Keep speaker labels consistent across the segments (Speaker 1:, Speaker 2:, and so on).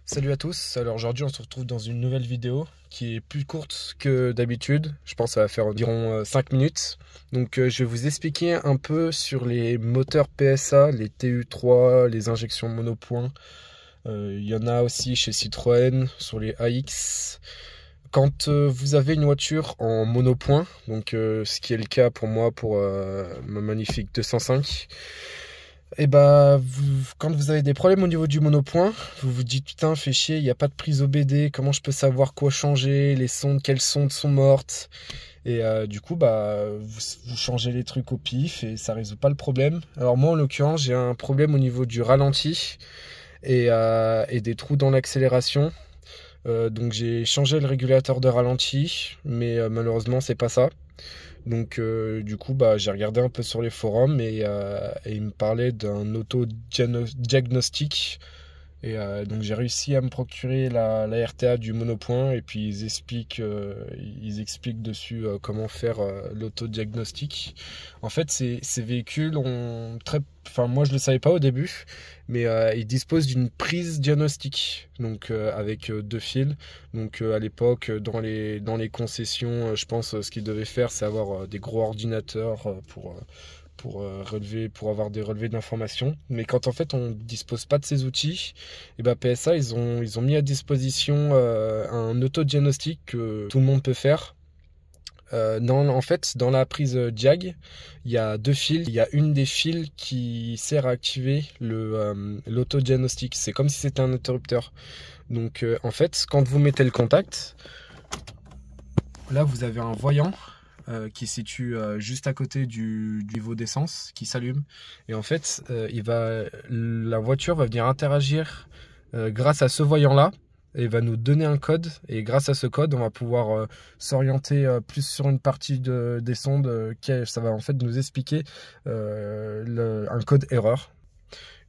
Speaker 1: Salut à tous, alors aujourd'hui on se retrouve dans une nouvelle vidéo qui est plus courte que d'habitude, je pense que ça va faire environ 5 minutes. Donc je vais vous expliquer un peu sur les moteurs PSA, les TU3, les injections monopoint. Il y en a aussi chez Citroën, sur les AX. Quand vous avez une voiture en monopoint, donc ce qui est le cas pour moi pour ma magnifique 205, et bah, quand vous avez des problèmes au niveau du monopoint, vous vous dites putain, fait chier, il n'y a pas de prise OBD, comment je peux savoir quoi changer, les sondes, quelles sondes sont mortes. Et du coup, bah, vous changez les trucs au pif et ça résout pas le problème. Alors moi, en l'occurrence, j'ai un problème au niveau du ralenti et des trous dans l'accélération. Donc j'ai changé le régulateur de ralenti, mais malheureusement, c'est pas ça. Donc du coup bah, j'ai regardé un peu sur les forums et il me parlait d'un auto-diagnostic et donc j'ai réussi à me procurer la RTA du monopoint et puis ils expliquent dessus comment faire l'autodiagnostic. En fait ces véhicules ont enfin moi je le savais pas au début, mais ils disposent d'une prise diagnostic, donc avec deux fils. Donc à l'époque dans les concessions, je pense ce qu'ils devaient faire c'est avoir des gros ordinateurs pour avoir des relevés d'informations. Mais quand en fait on ne dispose pas de ces outils, et ben PSA ils ont mis à disposition un autodiagnostic que tout le monde peut faire. En fait, dans la prise diag, il y a deux fils. Il y a une des fils qui sert à activer l'autodiagnostic. C'est comme si c'était un interrupteur. Donc en fait, quand vous mettez le contact, là vous avez un voyant qui se situe juste à côté du niveau d'essence qui s'allume. Et en fait, la voiture va venir interagir grâce à ce voyant-là et va nous donner un code. Et grâce à ce code, on va pouvoir s'orienter plus sur une partie des sondes. Ça va en fait nous expliquer un code erreur.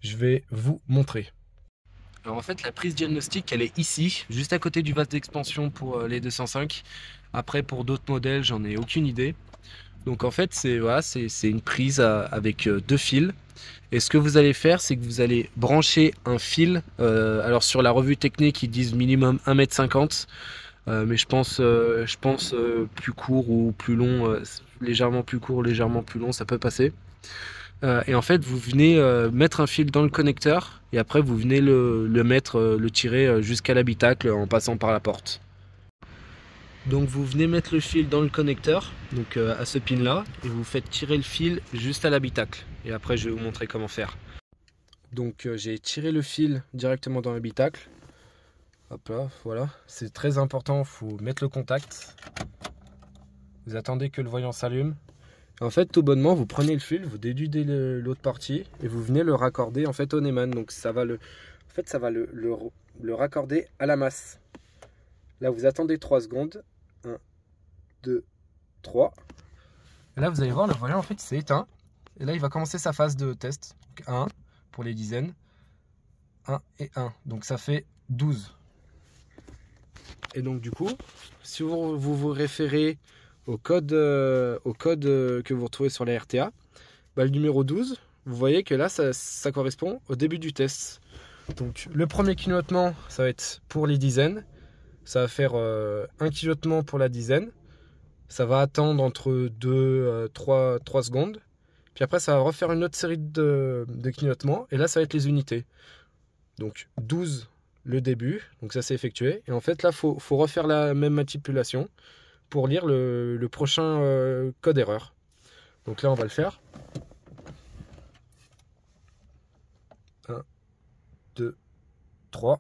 Speaker 1: Je vais vous montrer. Alors en fait, la prise diagnostic, elle est ici, juste à côté du vase d'expansion pour les 205. Après, pour d'autres modèles, j'en ai aucune idée. Donc en fait, c'est voilà, c'est une prise avec deux fils. Et ce que vous allez faire, c'est que vous allez brancher un fil. Alors sur la revue technique, ils disent minimum 1,50 m. Mais je pense plus court ou plus long, légèrement plus court, légèrement plus long, ça peut passer. Et en fait, vous venez mettre un fil dans le connecteur et après vous venez le tirer jusqu'à l'habitacle en passant par la porte. Donc vous venez mettre le fil dans le connecteur, donc à ce pin là, et vous faites tirer le fil juste à l'habitacle. Et après je vais vous montrer comment faire. Donc j'ai tiré le fil directement dans l'habitacle. Hop là, voilà. C'est très important, il faut mettre le contact. Vous attendez que le voyant s'allume. En fait, tout bonnement, vous prenez le fil, vous dédudez l'autre partie et vous venez le raccorder en fait au Neumann. Donc ça va le raccorder à la masse. Là, vous attendez 3 secondes. 1, 2, 3. Et là, vous allez voir, le voyant en fait s'est éteint. Et là, il va commencer sa phase de test. Donc 1 pour les dizaines. 1 et 1. Donc ça fait 12. Et donc du coup, si vous référez au code que vous retrouvez sur la RTA, bah, le numéro 12, vous voyez que là ça correspond au début du test. Donc le premier clignotement, ça va être pour les dizaines, ça va faire un clignotement pour la dizaine, ça va attendre entre 2 3 secondes, puis après ça va refaire une autre série de clignotements, et là ça va être les unités. Donc 12 le début, donc ça s'est effectué, et en fait là faut refaire la même manipulation pour lire le prochain code erreur. Donc là on va le faire. 1, 2, 3.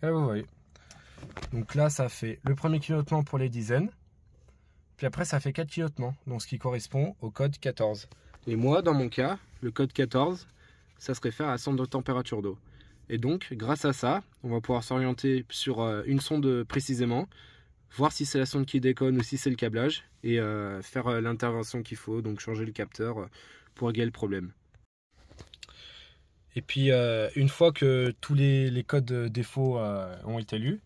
Speaker 1: Et vous voyez. Donc là ça fait le premier clignotement pour les dizaines. Puis après ça fait 4 clignotements, donc ce qui correspond au code 14. Et moi dans mon cas, le code 14, ça se réfère à la sonde de température d'eau. Et donc grâce à ça, on va pouvoir s'orienter sur une sonde précisément, voir si c'est la sonde qui déconne ou si c'est le câblage, et faire l'intervention qu'il faut, donc changer le capteur pour régler le problème. Et puis une fois que tous les codes défauts ont été lus,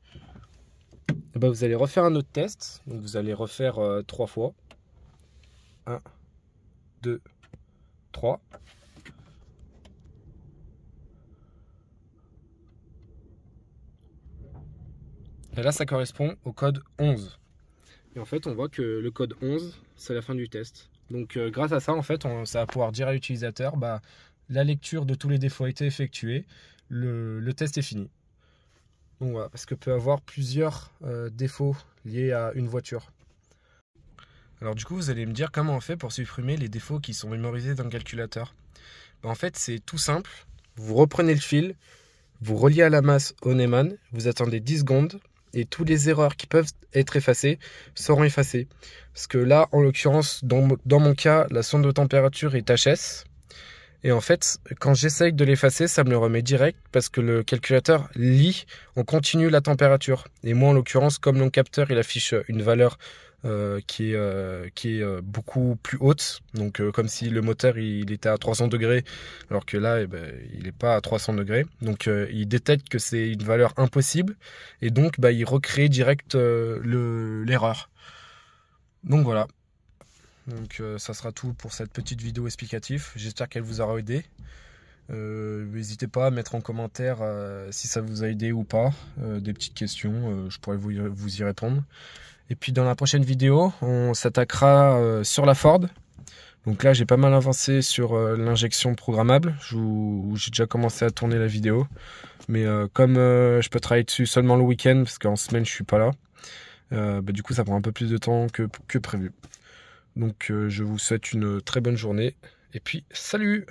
Speaker 1: et ben vous allez refaire un autre test. Donc vous allez refaire 3 fois. 1, 2, 3. Et là, ça correspond au code 11. Et en fait, on voit que le code 11, c'est la fin du test. Donc grâce à ça, en fait, ça va pouvoir dire à l'utilisateur, la lecture de tous les défauts a été effectuée, le test est fini. Donc voilà, parce que peut avoir plusieurs défauts liés à une voiture. Alors du coup, vous allez me dire comment on fait pour supprimer les défauts qui sont mémorisés dans le calculateur. En fait, c'est tout simple. Vous reprenez le fil, vous reliez à la masse au Neumann, vous attendez 10 secondes, et toutes les erreurs qui peuvent être effacées seront effacées. Parce que là, en l'occurrence, dans mon cas, la sonde de température est HS. Et en fait, quand j'essaye de l'effacer, ça me le remet direct parce que le calculateur lit en continu la température. Et moi, en l'occurrence, comme mon capteur, il affiche une valeur qui est beaucoup plus haute. Donc, comme si le moteur il était à 300 degrés, alors que là, il n'est pas à 300 degrés. Donc, il détecte que c'est une valeur impossible. Et donc, il recrée direct l'erreur. Donc, voilà. Donc ça sera tout pour cette petite vidéo explicative. J'espère qu'elle vous aura aidé. N'hésitez pas à mettre en commentaire si ça vous a aidé ou pas. Des petites questions, je pourrais vous y répondre. Et puis dans la prochaine vidéo, on s'attaquera sur la Ford. Donc là, j'ai pas mal avancé sur l'injection programmable. J'ai déjà commencé à tourner la vidéo. Mais comme je peux travailler dessus seulement le week-end, parce qu'en semaine, je suis pas là, du coup, ça prend un peu plus de temps que prévu. Donc je vous souhaite une très bonne journée et puis salut!